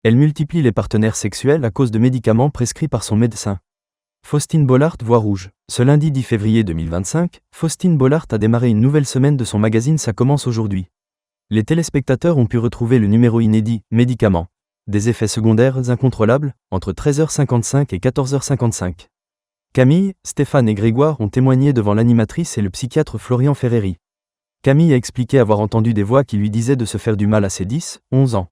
Elle multiplie les partenaires sexuels à cause de médicaments prescrits par son médecin. Faustine Bollaert voit rouge. Ce lundi 10 février 2025, Faustine Bollaert a démarré une nouvelle semaine de son magazine Ça commence aujourd'hui. Les téléspectateurs ont pu retrouver le numéro inédit « Médicaments ». Des effets secondaires incontrôlables, entre 13h55 et 14h55. Camille, Stéphane et Grégoire ont témoigné devant l'animatrice et le psychiatre Florian Ferreri. Camille a expliqué avoir entendu des voix qui lui disaient de se faire du mal à ses 10-11 ans.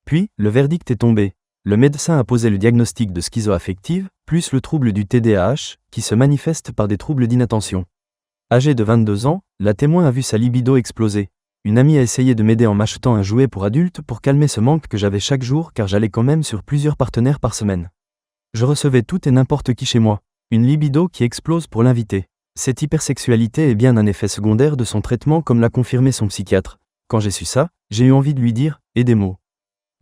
Puis, le verdict est tombé. Le médecin a posé le diagnostic de schizoaffective, plus le trouble du TDAH, qui se manifeste par des troubles d'inattention. Âgée de 22 ans, la témoin a vu sa libido exploser. Une amie a essayé de m'aider en m'achetant un jouet pour adulte pour calmer ce manque que j'avais chaque jour car j'allais quand même sur plusieurs partenaires par semaine. Je recevais tout et n'importe qui chez moi. Une libido qui explose pour l'invité. Cette hypersexualité est bien un effet secondaire de son traitement comme l'a confirmé son psychiatre. Quand j'ai su ça, j'ai eu envie de lui dire « et des mots ».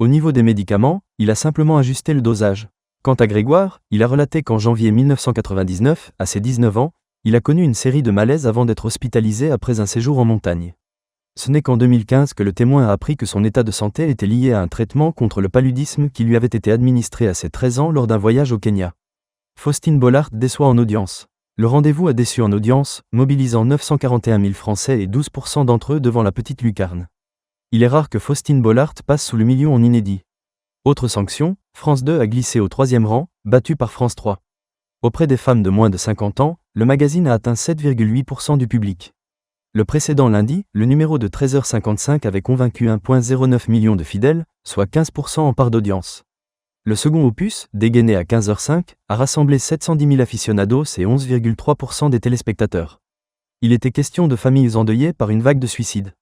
Au niveau des médicaments, il a simplement ajusté le dosage. Quant à Grégoire, il a relaté qu'en janvier 1999, à ses 19 ans, il a connu une série de malaises avant d'être hospitalisé après un séjour en montagne. Ce n'est qu'en 2015 que le témoin a appris que son état de santé était lié à un traitement contre le paludisme qui lui avait été administré à ses 13 ans lors d'un voyage au Kenya. Faustine Bollaert déçoit en audience. Le rendez-vous a déçu en audience, mobilisant 941 000 Français et 12% d'entre eux devant la petite lucarne. Il est rare que Faustine Bollaert passe sous le million en inédit. Autre sanction, France 2 a glissé au 3e rang, battu par France 3. Auprès des femmes de moins de 50 ans, le magazine a atteint 7,8% du public. Le précédent lundi, le numéro de 13h55 avait convaincu 1,09 million de fidèles, soit 15% en part d'audience. Le second opus, dégainé à 15h05, a rassemblé 710 000 aficionados et 11,3% des téléspectateurs. Il était question de familles endeuillées par une vague de suicides.